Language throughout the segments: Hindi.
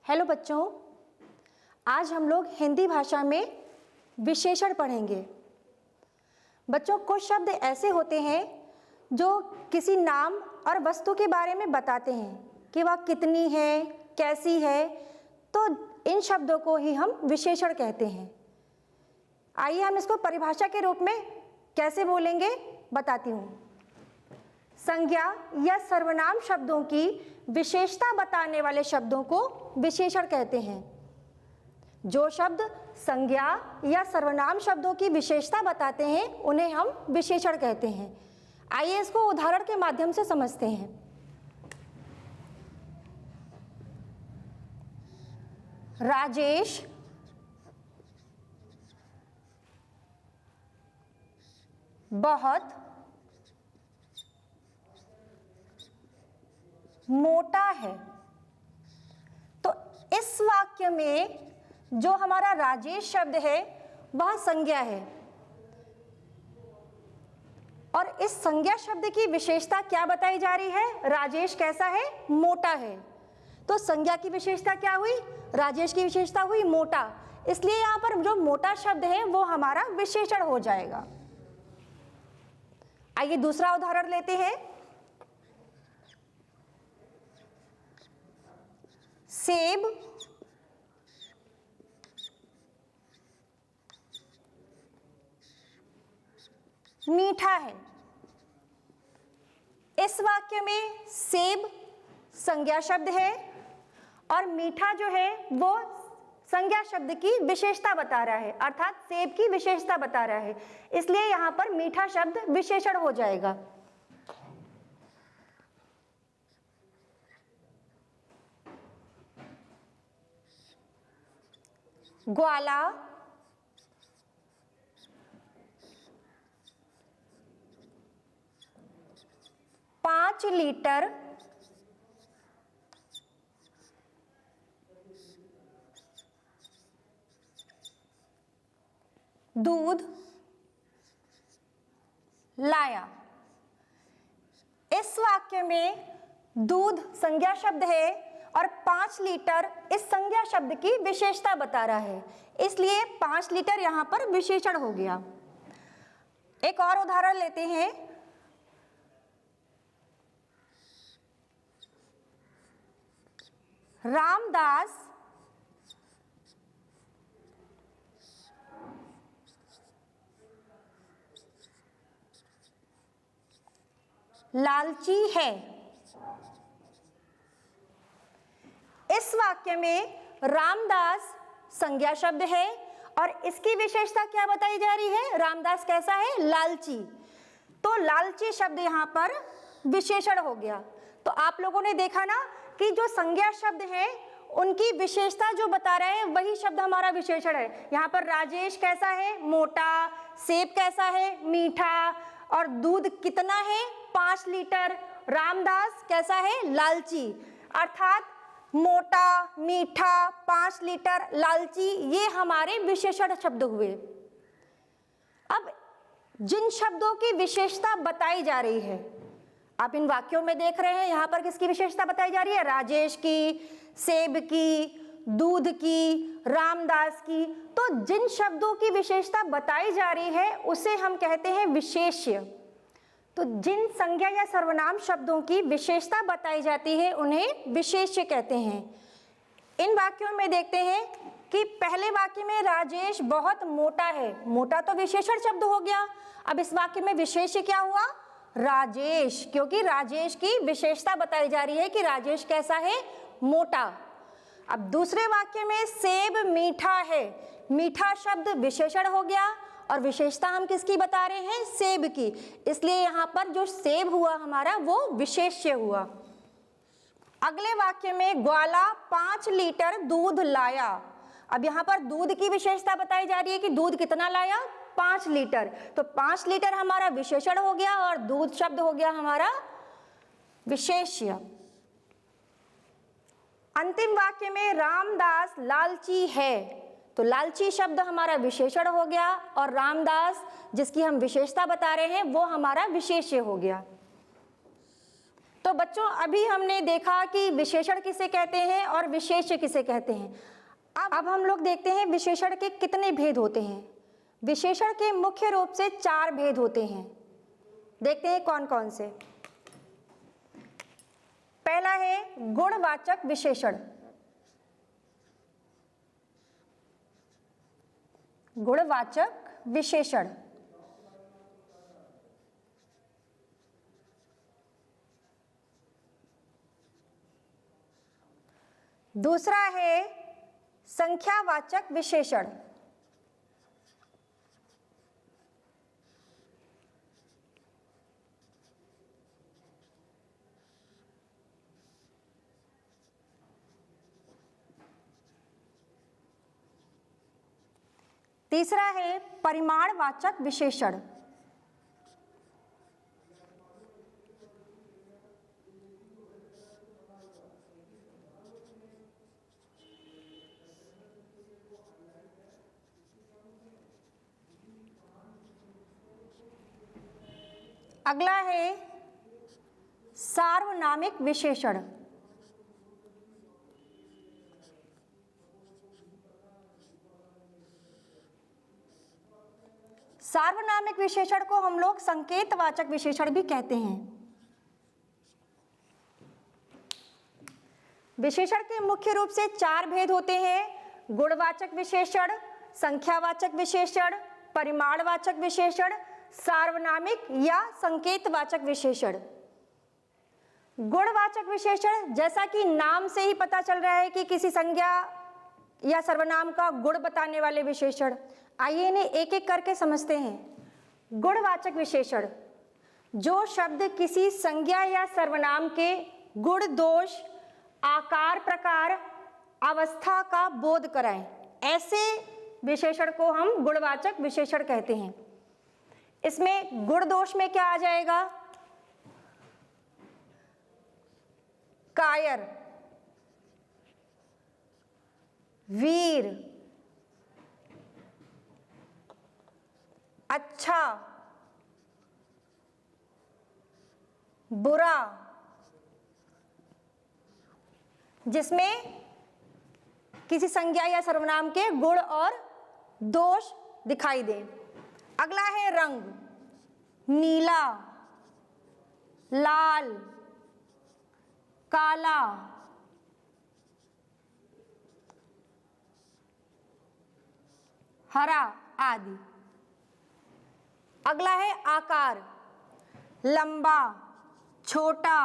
हेलो बच्चों, आज हम लोग हिंदी भाषा में विशेषण पढ़ेंगे। बच्चों, कुछ शब्द ऐसे होते हैं जो किसी नाम और वस्तु के बारे में बताते हैं कि वह कितनी है, कैसी है, तो इन शब्दों को ही हम विशेषण कहते हैं। आइए हम इसको परिभाषा के रूप में कैसे बोलेंगे बताती हूँ। संज्ञा या सर्वनाम शब्दों की विशेषता बताने वाले शब्दों को विशेषण कहते हैं। जो शब्द संज्ञा या सर्वनाम शब्दों की विशेषता बताते हैं उन्हें हम विशेषण कहते हैं। आइए इसको उदाहरण के माध्यम से समझते हैं। राजेश बहुत मोटा है। तो इस वाक्य में जो हमारा राजेश शब्द है वह संज्ञा है, और इस संज्ञा शब्द की विशेषता क्या बताई जा रही है? राजेश कैसा है? मोटा है। तो संज्ञा की विशेषता क्या हुई? राजेश की विशेषता हुई मोटा, इसलिए यहां पर जो मोटा शब्द है वो हमारा विशेषण हो जाएगा। आइए दूसरा उदाहरण लेते हैं। सेब मीठा है। इस वाक्य में सेब संज्ञा शब्द है और मीठा जो है वो संज्ञा शब्द की विशेषता बता रहा है, अर्थात सेब की विशेषता बता रहा है, इसलिए यहां पर मीठा शब्द विशेषण हो जाएगा। ग्वाला पाँच लीटर दूध लाया। इस वाक्य में दूध संज्ञा शब्द है और 5 लीटर इस संज्ञा शब्द की विशेषता बता रहा है, इसलिए 5 लीटर यहां पर विशेषण हो गया। एक और उदाहरण लेते हैं। रामदास लालची है। इस वाक्य में रामदास संज्ञा शब्द है और इसकी विशेषता क्या बताई जा रही है? रामदास कैसा है? लालची। तो लालची शब्द यहां पर विशेषण हो गया। तो आप लोगों ने देखा ना कि जो संज्ञा शब्द है उनकी विशेषता जो बता रहे हैं वही शब्द हमारा विशेषण है। यहाँ पर राजेश कैसा है? मोटा। सेब कैसा है? मीठा। और दूध कितना है? 5 लीटर। रामदास कैसा है? लालची। अर्थात मोटा, मीठा, 5 लीटर, लालची, ये हमारे विशेषण शब्द हुए। अब जिन शब्दों की विशेषता बताई जा रही है, आप इन वाक्यों में देख रहे हैं, यहाँ पर किसकी विशेषता बताई जा रही है? राजेश की, सेब की, दूध की, रामदास की। तो जिन शब्दों की विशेषता बताई जा रही है उसे हम कहते हैं विशेष्य। तो जिन संज्ञा या सर्वनाम शब्दों की विशेषता बताई जाती है उन्हें विशेष्य कहते हैं। इन वाक्यों में देखते हैं कि पहले वाक्य में राजेश बहुत मोटा है। मोटा तो विशेषण शब्द हो गया। अब इस वाक्य में विशेष्य क्या हुआ? राजेश, क्योंकि राजेश की विशेषता बताई जा रही है कि राजेश कैसा है? मोटा। अब दूसरे वाक्य में सेब मीठा है। मीठा शब्द विशेषण हो गया और विशेषता हम किसकी बता रहे हैं? सेब की, इसलिए यहाँ पर जो सेब हुआ हमारा वो विशेष्य हुआ। अगले वाक्य में ग्वाला 5 लीटर दूध लाया। अब यहाँ पर दूध की विशेषता बताई जा रही है कि दूध कितना लाया? 5 लीटर। तो 5 लीटर हमारा विशेषण हो गया और दूध शब्द हो गया हमारा विशेष्य। अंतिम वाक्य में रामदास लालची है। तो लालची शब्द हमारा विशेषण हो गया और रामदास जिसकी हम विशेषता बता रहे हैं वो हमारा विशेष्य हो गया। तो बच्चों अभी हमने देखा कि विशेषण किसे कहते हैं और विशेष्य किसे कहते हैं। अब हम लोग देखते हैं विशेषण के कितने भेद होते हैं। विशेषण के मुख्य रूप से 4 भेद होते हैं। देखते हैं कौन कौन से। पहला है गुणवाचक विशेषण। गुणवाचक विशेषण। दूसरा है संख्यावाचक विशेषण। तीसरा है परिमाणवाचक विशेषण। अगला है सार्वनामिक विशेषण। सार्वनामिक विशेषण को हम लोग संकेतवाचक विशेषण भी कहते हैं। विशेषण के मुख्य रूप से 4 भेद होते हैं। गुणवाचक विशेषण, संख्यावाचक विशेषण, परिमाणवाचक विशेषण, सार्वनामिक या संकेतवाचक विशेषण। गुणवाचक विशेषण, जैसा कि नाम से ही पता चल रहा है कि किसी संज्ञा या सर्वनाम का गुण बताने वाले विशेषण। आइए इन्हें एक एक करके समझते हैं। गुणवाचक विशेषण, जो शब्द किसी संज्ञा या सर्वनाम के गुण, दोष, आकार, प्रकार, अवस्था का बोध कराएं, ऐसे विशेषण को हम गुणवाचक विशेषण कहते हैं। इसमें गुण दोष में क्या आ जाएगा? कायर, वीर, अच्छा, बुरा, जिसमें किसी संज्ञा या सर्वनाम के गुण और दोष दिखाई दें। अगला है रंग, नीला, लाल, काला, हरा आदि। अगला है आकार, लंबा, छोटा,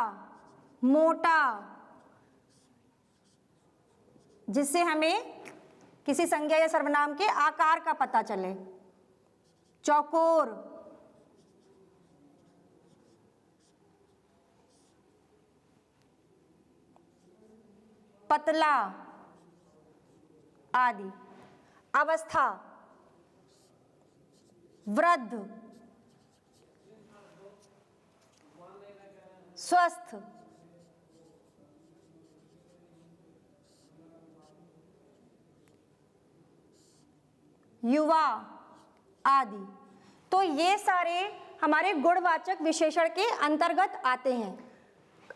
मोटा, जिससे हमें किसी संज्ञा या सर्वनाम के आकार का पता चले। चौकोर, पतला आदि। अवस्था, वृद्ध, स्वस्थ, युवा आदि। तो ये सारे हमारे गुणवाचक विशेषण के अंतर्गत आते हैं।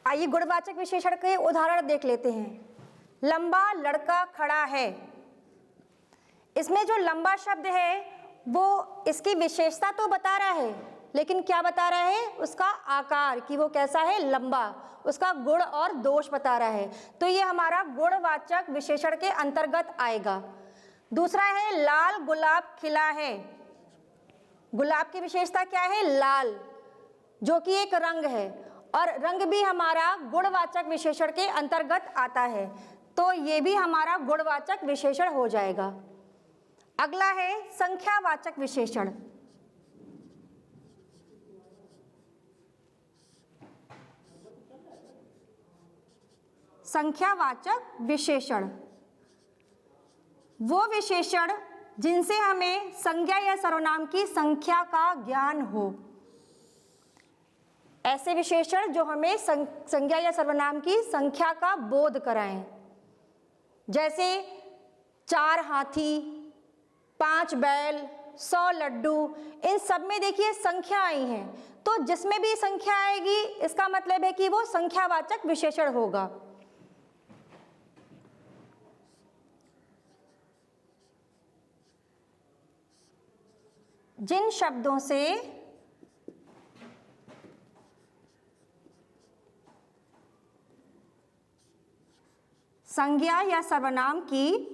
आइए गुणवाचक विशेषण के उदाहरण देख लेते हैं। लंबा लड़का खड़ा है। इसमें जो लंबा शब्द है वो इसकी विशेषता तो बता रहा है, लेकिन क्या बता रहा है? उसका आकार, कि वो कैसा है, लंबा। उसका गुण और दोष बता रहा है। तो ये हमारा गुणवाचक विशेषण के अंतर्गत आएगा। दूसरा है लाल गुलाब खिला है। गुलाब की विशेषता क्या है? लाल, जो कि एक रंग है, और रंग भी हमारा गुणवाचक विशेषण के अंतर्गत आता है। तो ये भी हमारा गुणवाचक विशेषण हो जाएगा। अगला है संख्यावाचक विशेषण। संख्यावाचक विशेषण वो विशेषण जिनसे हमें संज्ञा या सर्वनाम की संख्या का ज्ञान हो। ऐसे विशेषण जो हमें संज्ञा या सर्वनाम की संख्या का बोध कराएं, जैसे 4 हाथी, 5 बैल, 100 लड्डू। इन सब में देखिए संख्या आई हैं, तो जिसमें भी संख्या आएगी इसका मतलब है कि वो संख्यावाचक विशेषण होगा। जिन शब्दों से संज्ञा या सर्वनाम की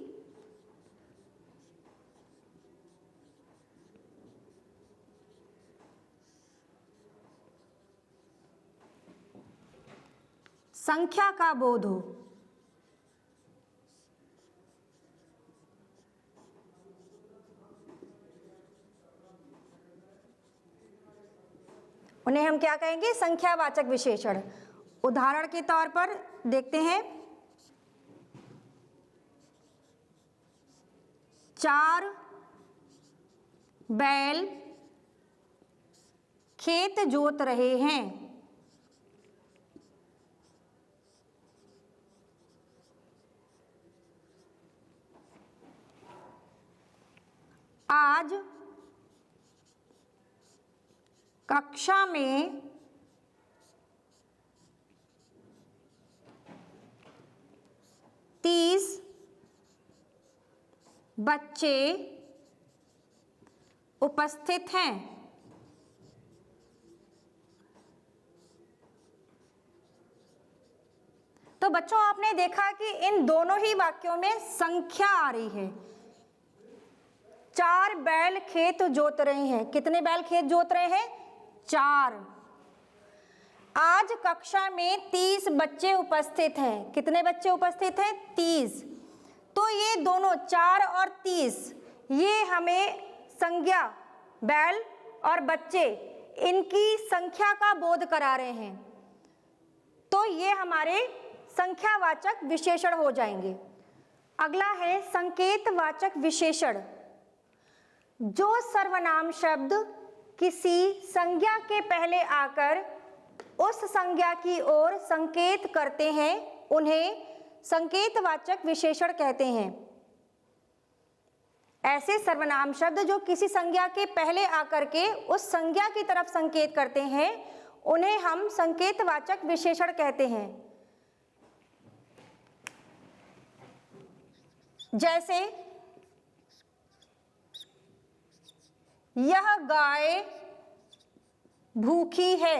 संख्या का बोध हो, उन्हें हम क्या कहेंगे? संख्यावाचक विशेषण। उदाहरण के तौर पर देखते हैं, 4 बैल खेत जोत रहे हैं। आज कक्षा में 30 बच्चे उपस्थित हैं। तो बच्चों आपने देखा कि इन दोनों ही वाक्यों में संख्या आ रही है। 4 बैल खेत जोत रहे हैं। कितने बैल खेत जोत रहे हैं? 4। आज कक्षा में 30 बच्चे उपस्थित हैं। कितने बच्चे उपस्थित हैं? 30। तो ये दोनों 4 और 30 ये हमें संज्ञा बैल और बच्चे इनकी संख्या का बोध करा रहे हैं। तो ये हमारे संख्यावाचक विशेषण हो जाएंगे। अगला है संकेतवाचक विशेषण। जो सर्वनाम शब्द किसी संज्ञा के पहले आकर उस संज्ञा की ओर संकेत करते हैं उन्हें संकेतवाचक विशेषण कहते हैं। ऐसे सर्वनाम शब्द जो किसी संज्ञा के पहले आकर के उस संज्ञा की तरफ संकेत करते हैं उन्हें हम संकेतवाचक विशेषण कहते हैं। जैसे यह गाय भूखी है।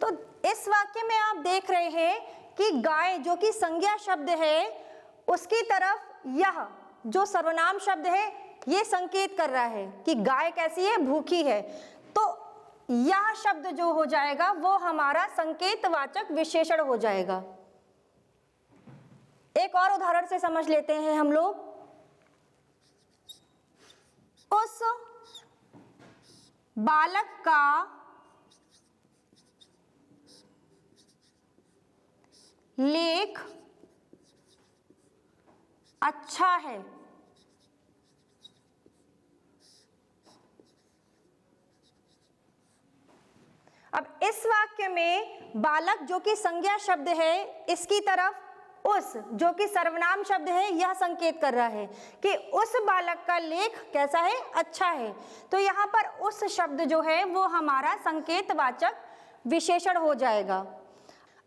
तो इस वाक्य में आप देख रहे हैं कि गाय जो कि संज्ञा शब्द है उसकी तरफ यह जो सर्वनाम शब्द है ये संकेत कर रहा है कि गाय कैसी है? भूखी है। तो यह शब्द जो हो जाएगा वो हमारा संकेतवाचक विशेषण हो जाएगा। एक और उदाहरण से समझ लेते हैं हम लोग। उस बालक का लेख अच्छा है। अब इस वाक्य में बालक जो कि संज्ञा शब्द है इसकी तरफ उस जो कि सर्वनाम शब्द है यह संकेत कर रहा है कि उस बालक का लेख कैसा है? अच्छा है। तो यहाँ पर उस शब्द जो है वो हमारा संकेतवाचक विशेषण हो जाएगा।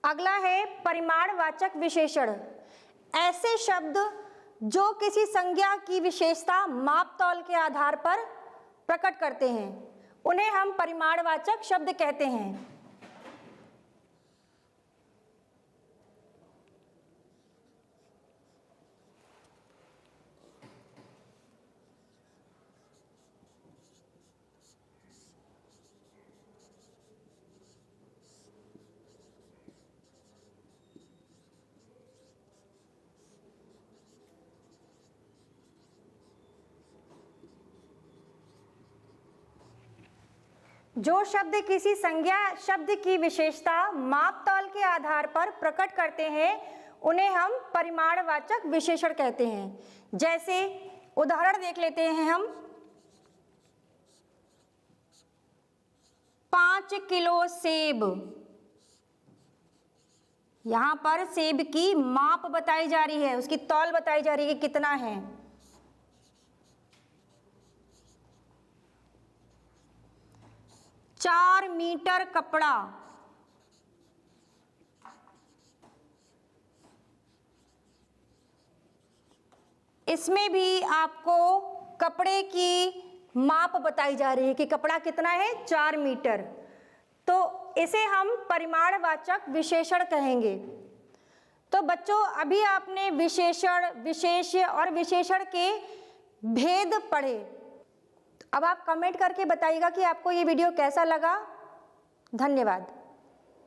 अगला है परिमाणवाचक विशेषण। ऐसे शब्द जो किसी संज्ञा की विशेषता माप तौल के आधार पर प्रकट करते हैं उन्हें हम परिमाणवाचक शब्द कहते हैं। जो शब्द किसी संज्ञा शब्द की विशेषता माप तौल के आधार पर प्रकट करते हैं उन्हें हम परिमाणवाचक विशेषण कहते हैं। जैसे उदाहरण देख लेते हैं हम। 5 किलो सेब। यहाँ पर सेब की माप बताई जा रही है, उसकी तौल बताई जा रही है कि कितना है। 4 मीटर कपड़ा। इसमें भी आपको कपड़े की माप बताई जा रही है कि कपड़ा कितना है, 4 मीटर। तो इसे हम परिमाणवाचक विशेषण कहेंगे। तो बच्चों अभी आपने विशेषण, विशेष्य और विशेषण के भेद पढ़े। अब आप कमेंट करके बताइएगा कि आपको ये वीडियो कैसा लगा। धन्यवाद।